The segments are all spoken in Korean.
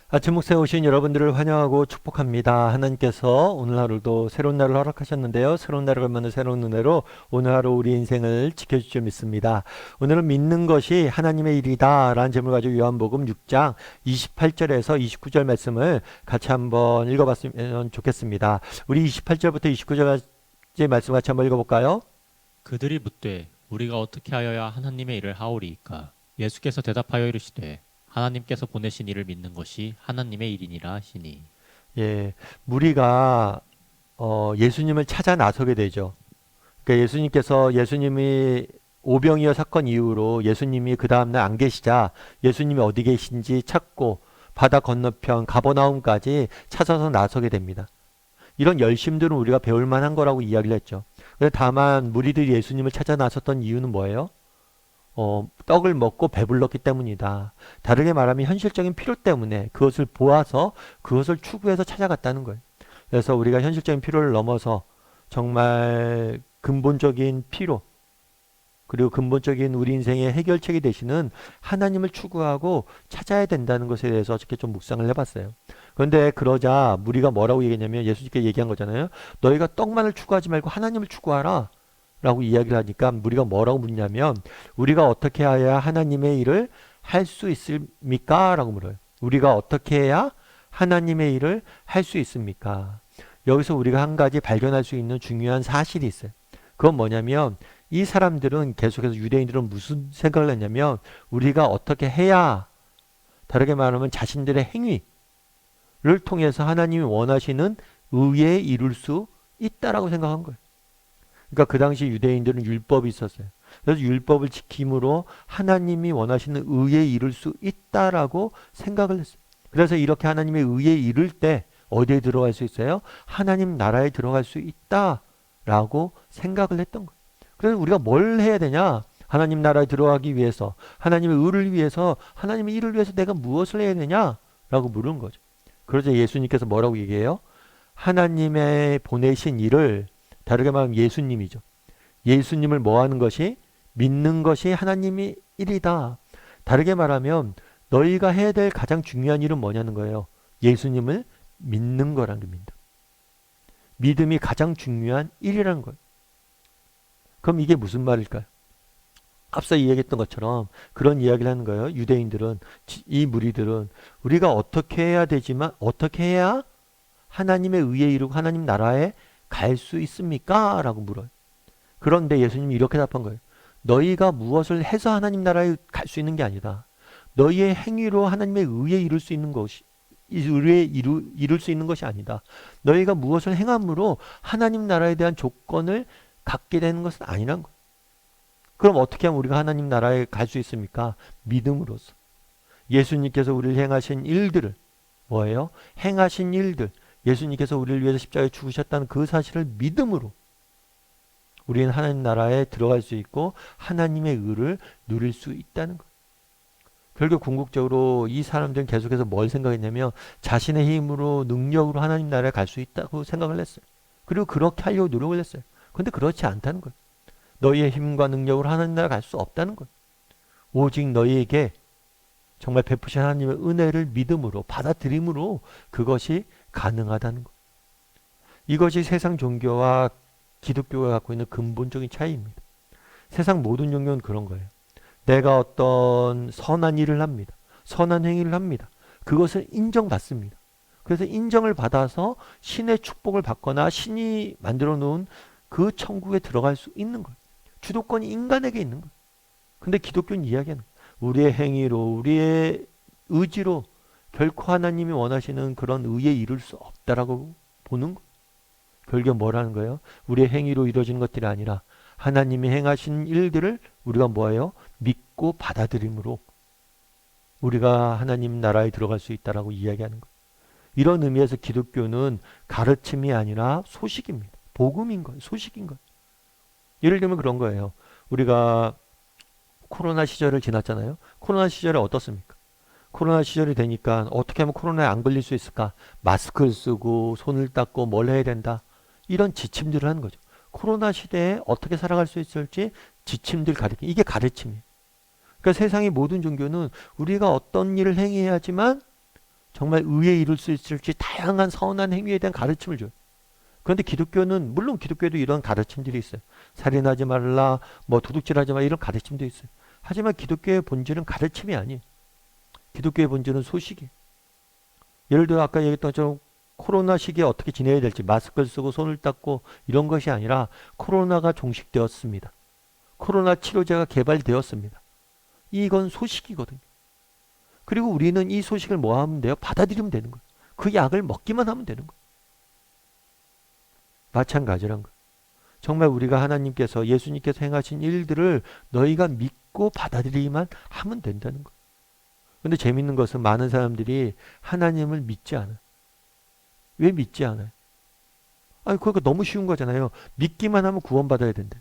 아침 목사에 오신 여러분들을 환영하고 축복합니다. 하나님께서 오늘 하루도 새로운 날을 허락하셨는데요. 새로운 날을 걸면 새로운 은혜로 오늘 하루 우리 인생을 지켜줄 줄 믿습니다. 오늘은 믿는 것이 하나님의 일이다 라는 제목을 가지고 요한복음 6장 28절에서 29절 말씀을 같이 한번 읽어봤으면 좋겠습니다. 우리 28절부터 29절까지 말씀 같이 한번 읽어볼까요? 그들이 묻되 우리가 어떻게 하여야 하나님의 일을 하오리이까? 예수께서 대답하여 이르시되 하나님께서 보내신 이를 믿는 것이 하나님의 일이니라 하시니. 예, 무리가 예수님을 찾아 나서게 되죠. 그러니까 예수님이 오병이어 사건 이후로 예수님이 그 다음날 안 계시자 예수님이 어디 계신지 찾고 바다 건너편 가버나움까지 찾아서 나서게 됩니다. 이런 열심들은 우리가 배울 만한 거라고 이야기를 했죠. 근데 다만 무리들이 예수님을 찾아 나섰던 이유는 뭐예요? 떡을 먹고 배불렀기 때문이다. 다르게 말하면 현실적인 필요 때문에 그것을 보아서 그것을 추구해서 찾아갔다는 거예요. 그래서 우리가 현실적인 필요를 넘어서 정말 근본적인 필요, 그리고 근본적인 우리 인생의 해결책이 되시는 하나님을 추구하고 찾아야 된다는 것에 대해서 어떻게 좀 묵상을 해봤어요. 그런데 그러자 무리가 뭐라고 얘기했냐면 예수님께 얘기한 거잖아요. 너희가 떡만을 추구하지 말고 하나님을 추구하라 라고 이야기를 하니까 우리가 뭐라고 묻냐면 우리가 어떻게 해야 하나님의 일을 할 수 있습니까? 라고 물어요. 우리가 어떻게 해야 하나님의 일을 할 수 있습니까? 여기서 우리가 한 가지 발견할 수 있는 중요한 사실이 있어요. 그건 뭐냐면 이 사람들은 계속해서 유대인들은 무슨 생각을 했냐면 우리가 어떻게 해야, 다르게 말하면 자신들의 행위를 통해서 하나님이 원하시는 의에 이룰 수 있다라고 생각한 거예요. 그러니까 그 당시 유대인들은 율법이 있었어요. 그래서 율법을 지킴으로 하나님이 원하시는 의에 이룰 수 있다라고 생각을 했어요. 그래서 이렇게 하나님의 의에 이를 때 어디에 들어갈 수 있어요? 하나님 나라에 들어갈 수 있다라고 생각을 했던 거예요. 그래서 우리가 뭘 해야 되냐? 하나님 나라에 들어가기 위해서, 하나님의 의를 위해서, 하나님의 일을 위해서 내가 무엇을 해야 되냐라고 물은 거죠. 그러자 예수님께서 뭐라고 얘기해요? 하나님의 보내신 일을, 다르게 말하면 예수님이죠. 예수님을 뭐 하는 것이? 믿는 것이 하나님의 일이다. 다르게 말하면 너희가 해야 될 가장 중요한 일은 뭐냐는 거예요. 예수님을 믿는 거라는 겁니다. 믿음이 가장 중요한 일이라는 거예요. 그럼 이게 무슨 말일까요? 앞서 이야기했던 것처럼 그런 이야기를 하는 거예요. 유대인들은, 이 무리들은 우리가 어떻게 해야 되지만 어떻게 해야 하나님의 의에 이르고 하나님 나라에 갈 수 있습니까? 라고 물어요. 그런데 예수님이 이렇게 답한 거예요. 너희가 무엇을 해서 하나님 나라에 갈 수 있는 게 아니다. 너희의 행위로 하나님의 의에 이룰 수 있는 것이, 이룰 수 있는 것이 아니다. 너희가 무엇을 행함으로 하나님 나라에 대한 조건을 갖게 되는 것은 아니란 거예요. 그럼 어떻게 하면 우리가 하나님 나라에 갈 수 있습니까? 믿음으로써. 예수님께서 우리를 행하신 일들을, 뭐예요? 행하신 일들, 예수님께서 우리를 위해서 십자가에 죽으셨다는 그 사실을 믿음으로 우리는 하나님 나라에 들어갈 수 있고 하나님의 의를 누릴 수 있다는 거예요. 결국 궁극적으로 이 사람들은 계속해서 뭘 생각했냐면 자신의 힘으로 능력으로 하나님 나라에 갈 수 있다고 생각을 했어요. 그리고 그렇게 하려고 노력을 했어요. 그런데 그렇지 않다는 거예요. 너희의 힘과 능력으로 하나님 나라에 갈 수 없다는 거예요. 오직 너희에게 정말 베푸신 하나님의 은혜를 믿음으로 받아들임으로 그것이 가능하다는 것. 이것이 세상 종교와 기독교가 갖고 있는 근본적인 차이입니다. 세상 모든 종교는 그런 거예요. 내가 어떤 선한 일을 합니다. 선한 행위를 합니다. 그것을 인정받습니다. 그래서 인정을 받아서 신의 축복을 받거나 신이 만들어 놓은 그 천국에 들어갈 수 있는 거예요. 주도권이 인간에게 있는 거예요. 근데 기독교는 이야기하는 거예요. 우리의 행위로, 우리의 의지로 결코 하나님이 원하시는 그런 의에 이룰 수 없다라고 보는 거예요. 결국 뭐라는 거예요? 우리의 행위로 이루어지는 것들이 아니라 하나님이 행하신 일들을 우리가 뭐예요? 믿고 받아들임으로 우리가 하나님 나라에 들어갈 수 있다라고 이야기하는 거예요. 이런 의미에서 기독교는 가르침이 아니라 소식입니다. 복음인 거예요. 소식인 거예요. 예를 들면 그런 거예요. 우리가 코로나 시절을 지났잖아요. 코로나 시절에 어떻습니까? 코로나 시절이 되니까 어떻게 하면 코로나에 안 걸릴 수 있을까? 마스크를 쓰고 손을 닦고 뭘 해야 된다. 이런 지침들을 하는 거죠. 코로나 시대에 어떻게 살아갈 수 있을지 지침들 가르치기. 이게 가르침이에요. 그러니까 세상의 모든 종교는 우리가 어떤 일을 행해야지만 정말 의에 이룰 수 있을지 다양한 선한 행위에 대한 가르침을 줘요. 그런데 기독교는 물론 기독교에도 이런 가르침들이 있어요. 살인하지 말라, 뭐 도둑질하지 말라 이런 가르침도 있어요. 하지만 기독교의 본질은 가르침이 아니에요. 기독교의 본질은 소식이에요. 예를 들어 아까 얘기했던 것처럼 코로나 시기에 어떻게 지내야 될지 마스크를 쓰고 손을 닦고 이런 것이 아니라 코로나가 종식되었습니다. 코로나 치료제가 개발되었습니다. 이건 소식이거든요. 그리고 우리는 이 소식을 뭐 하면 돼요? 받아들이면 되는 거예요. 그 약을 먹기만 하면 되는 거예요. 마찬가지란 거예요. 정말 우리가 하나님께서 예수님께서 행하신 일들을 너희가 믿고 받아들이기만 하면 된다는 거예요. 근데 재밌는 것은 많은 사람들이 하나님을 믿지 않아요. 왜 믿지 않아요? 아니, 그거 너무 쉬운 거잖아요. 믿기만 하면 구원받아야 된대.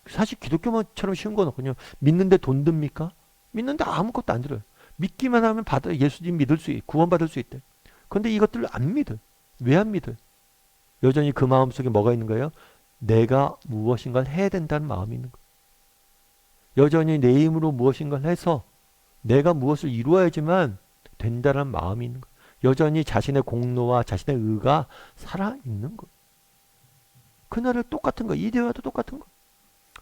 사실 기독교처럼 쉬운 건 없거든요. 믿는데 돈 듭니까? 믿는데 아무것도 안 들어요. 믿기만 하면 예수님 믿을 수 있, 구원받을 수 있대. 그런데 이것들을 안 믿어요. 왜 안 믿어요? 여전히 그 마음속에 뭐가 있는 거예요? 내가 무엇인가를 해야 된다는 마음이 있는 거예요. 여전히 내 힘으로 무엇인가를 해서 내가 무엇을 이루어야지만 된다는 마음이 있는 거예요. 여전히 자신의 공로와 자신의 의가 살아있는 거예요. 그날은 똑같은 거예요. 이 대화도 똑같은 거예요.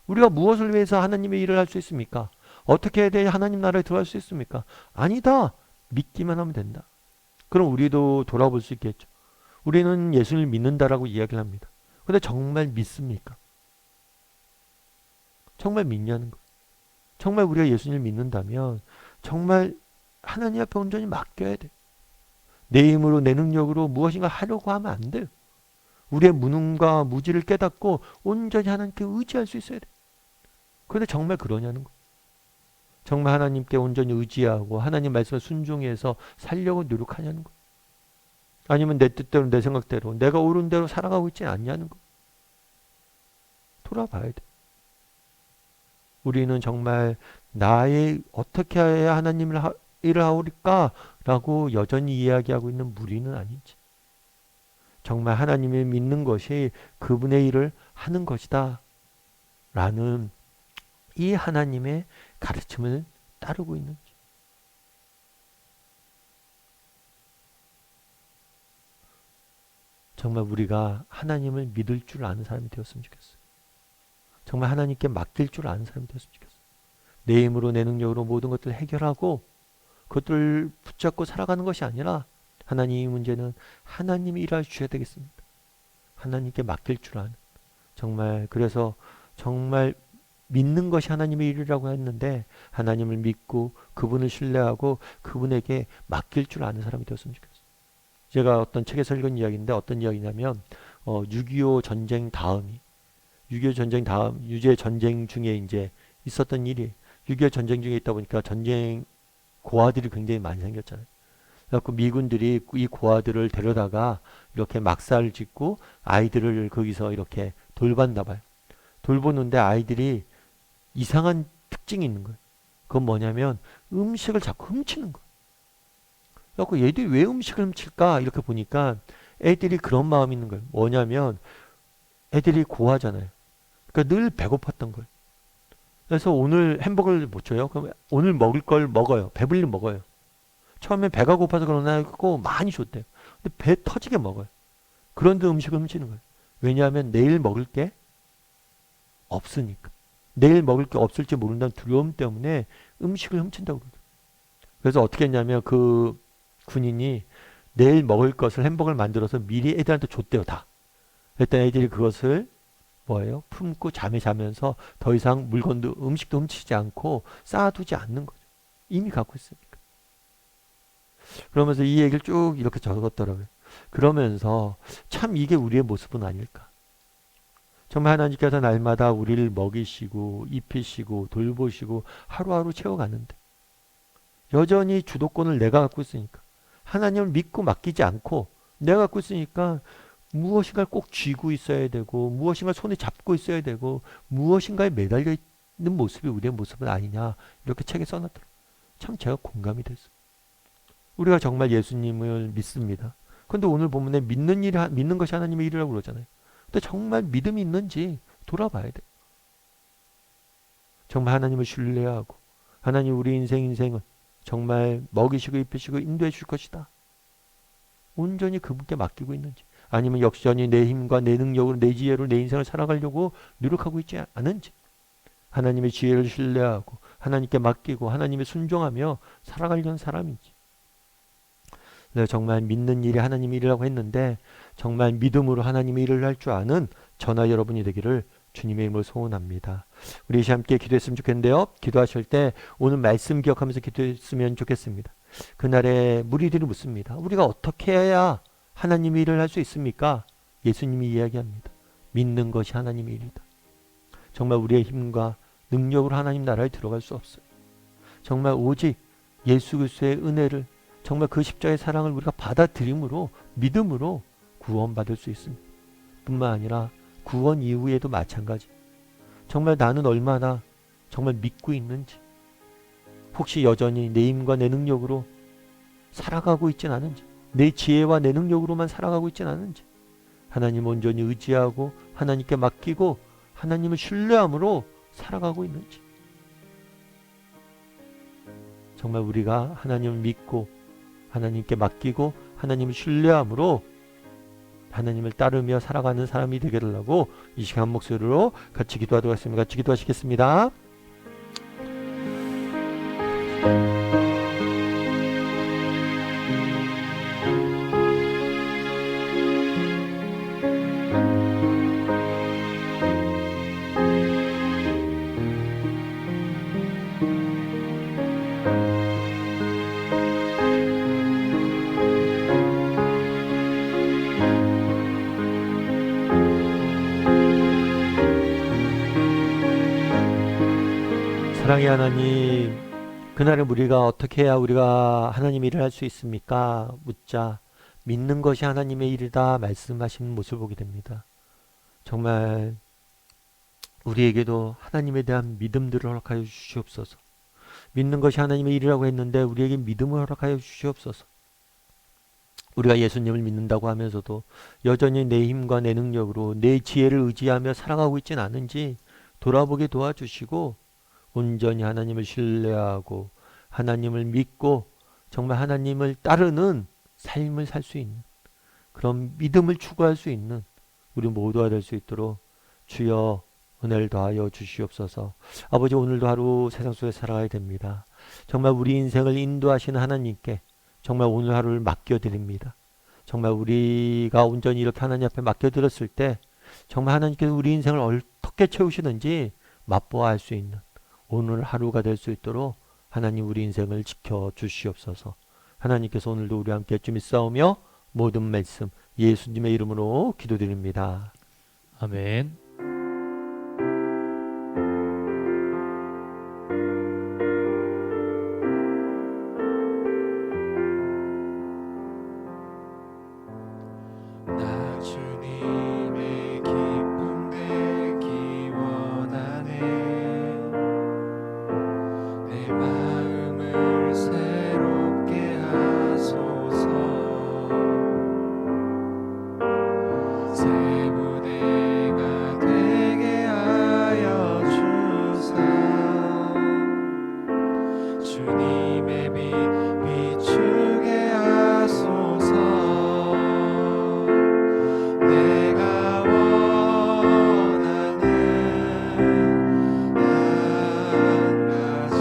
우리가 무엇을 위해서 하나님의 일을 할 수 있습니까? 어떻게 해야 돼 하나님 나라에 들어갈 수 있습니까? 아니다. 믿기만 하면 된다. 그럼 우리도 돌아볼 수 있겠죠. 우리는 예수를 믿는다라고 이야기를 합니다. 근데 정말 믿습니까? 정말 믿냐는 거예요. 정말 우리가 예수님을 믿는다면 정말 하나님 앞에 온전히 맡겨야 돼. 내 힘으로 내 능력으로 무엇인가 하려고 하면 안 돼요. 우리의 무능과 무지를 깨닫고 온전히 하나님께 의지할 수 있어야 돼. 그런데 정말 그러냐는 거예요. 정말 하나님께 온전히 의지하고 하나님 말씀에 순종해서 살려고 노력하냐는 거예요. 아니면 내 뜻대로 내 생각대로 내가 옳은 대로 살아가고 있지 않냐는 거예요. 돌아봐야 돼. 우리는 정말 나의 어떻게 해야 하나님을 일을 하오리까? 라고 여전히 이야기하고 있는 무리는 아닌지. 정말 하나님을 믿는 것이 그분의 일을 하는 것이다. 라는 이 하나님의 가르침을 따르고 있는지. 정말 우리가 하나님을 믿을 줄 아는 사람이 되었으면 좋겠어요. 정말 하나님께 맡길 줄 아는 사람이 되었으면 좋겠어요. 내 힘으로 내 능력으로 모든 것들을 해결하고 그것들을 붙잡고 살아가는 것이 아니라 하나님의 문제는 하나님이 일할 주셔야 되겠습니다. 하나님께 맡길 줄 아는. 정말 그래서 정말 믿는 것이 하나님의 일이라고 했는데 하나님을 믿고 그분을 신뢰하고 그분에게 맡길 줄 아는 사람이 되었으면 좋겠어요. 제가 어떤 책에서 읽은 이야기인데 어떤 이야기냐면 6.25 전쟁 다음이 6.25 전쟁 다음 유죄 전쟁 중에 이제 있었던 일이 6.25 전쟁 중에 있다 보니까 전쟁 고아들이 굉장히 많이 생겼잖아요. 그래서 미군들이 이 고아들을 데려다가 이렇게 막사를 짓고 아이들을 거기서 이렇게 돌봤나 봐요. 돌보는데 아이들이 이상한 특징이 있는 거예요. 그건 뭐냐면 음식을 자꾸 훔치는 거예요. 그래서 얘들이 왜 음식을 훔칠까? 이렇게 보니까 애들이 그런 마음이 있는 거예요. 뭐냐면 애들이 고아잖아요. 그러니까 늘 배고팠던 거예요. 그래서 오늘 햄버거를 못 줘요. 그럼 오늘 먹을 걸 먹어요. 배불리 먹어요. 처음에 배가 고파서 그러나 했고 많이 줬대요. 근데 배 터지게 먹어요. 그런데 음식을 훔치는 거예요. 왜냐하면 내일 먹을 게 없으니까. 내일 먹을 게 없을지 모른다는 두려움 때문에 음식을 훔친다고 그러죠. 그래서 어떻게 했냐면 그 군인이 내일 먹을 것을 햄버거를 만들어서 미리 애들한테 줬대요. 다. 일단 애들이 그것을 뭐예요? 품고 잠에 자면서 더 이상 물건도 음식도 훔치지 않고 쌓아두지 않는 거죠. 이미 갖고 있으니까. 그러면서 이 얘기를 쭉 이렇게 적었더라고요. 그러면서 참 이게 우리의 모습은 아닐까. 정말 하나님께서 날마다 우리를 먹이시고 입히시고 돌보시고 하루하루 채워가는데 여전히 주도권을 내가 갖고 있으니까 하나님을 믿고 맡기지 않고 내가 갖고 있으니까 무엇인가를 꼭 쥐고 있어야 되고 무엇인가 손에 잡고 있어야 되고 무엇인가에 매달려 있는 모습이 우리의 모습은 아니냐 이렇게 책에 써놨더라고요. 참 제가 공감이 됐어요. 우리가 정말 예수님을 믿습니다. 그런데 오늘 본문에 믿는 것이 하나님의 일이라고 그러잖아요. 근데 정말 믿음이 있는지 돌아봐야 돼요. 정말 하나님을 신뢰하고 하나님 우리 인생은 정말 먹이시고 입히시고 인도해 줄 것이다. 온전히 그분께 맡기고 있는지, 아니면 역전히 내 힘과 내 능력으로 내 지혜로 내 인생을 살아가려고 노력하고 있지 않은지, 하나님의 지혜를 신뢰하고 하나님께 맡기고 하나님의 순종하며 살아가려는 사람인지. 내가 정말 믿는 일이 하나님의 일이라고 했는데 정말 믿음으로 하나님의 일을 할 줄 아는 저나 여러분이 되기를 주님의 이름으로 소원합니다. 우리 이시 함께 기도했으면 좋겠는데요. 기도하실 때 오늘 말씀 기억하면서 기도했으면 좋겠습니다. 그날에 무리들이 묻습니다. 우리가 어떻게 해야 하나님의 일을 할 수 있습니까? 예수님이 이야기합니다. 믿는 것이 하나님의 일이다. 정말 우리의 힘과 능력으로 하나님 나라에 들어갈 수 없어요. 정말 오직 예수 그리스도의 은혜를, 정말 그 십자가의 사랑을 우리가 받아들임으로, 믿음으로 구원받을 수 있습니다. 뿐만 아니라 구원 이후에도 마찬가지. 정말 나는 얼마나 정말 믿고 있는지, 혹시 여전히 내 힘과 내 능력으로 살아가고 있진 않은지, 내 지혜와 내 능력으로만 살아가고 있진 않은지, 하나님 온전히 의지하고 하나님께 맡기고 하나님을 신뢰함으로 살아가고 있는지, 정말 우리가 하나님을 믿고 하나님께 맡기고 하나님을 신뢰함으로 하나님을 따르며 살아가는 사람이 되게 하려고 이 시간 목소리로 같이 기도하도록 하겠습니다. 같이 기도하시겠습니다. 사랑의 하나님, 그날의 우리가 어떻게 해야 우리가 하나님 일을 할 수 있습니까? 묻자 믿는 것이 하나님의 일이다 말씀하시는 모습을 보게 됩니다. 정말 우리에게도 하나님에 대한 믿음들을 허락하여 주시옵소서. 믿는 것이 하나님의 일이라고 했는데 우리에게 믿음을 허락하여 주시옵소서. 우리가 예수님을 믿는다고 하면서도 여전히 내 힘과 내 능력으로 내 지혜를 의지하며 살아가고 있진 않은지 돌아보게 도와주시고, 온전히 하나님을 신뢰하고 하나님을 믿고 정말 하나님을 따르는 삶을 살 수 있는, 그런 믿음을 추구할 수 있는 우리 모두가 될 수 있도록 주여 은혜를 더하여 주시옵소서. 아버지, 오늘도 하루 세상 속에 살아가야 됩니다. 정말 우리 인생을 인도하시는 하나님께 정말 오늘 하루를 맡겨드립니다. 정말 우리가 온전히 이렇게 하나님 앞에 맡겨드렸을 때 정말 하나님께서 우리 인생을 어떻게 채우시는지 맛보아 알 수 있는 오늘 하루가 될 수 있도록 하나님 우리 인생을 지켜 주시옵소서. 하나님께서 오늘도 우리와 함께 주님 싸우며 모든 말씀 예수님의 이름으로 기도드립니다. 아멘. 나 주님의 기쁨 되기 원하네. 내 마음을 새롭게 하소서. 새 부대가 되게 하여 주사. 주님의 빛 비추게 하소서. 내가 원하는 한 가지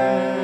내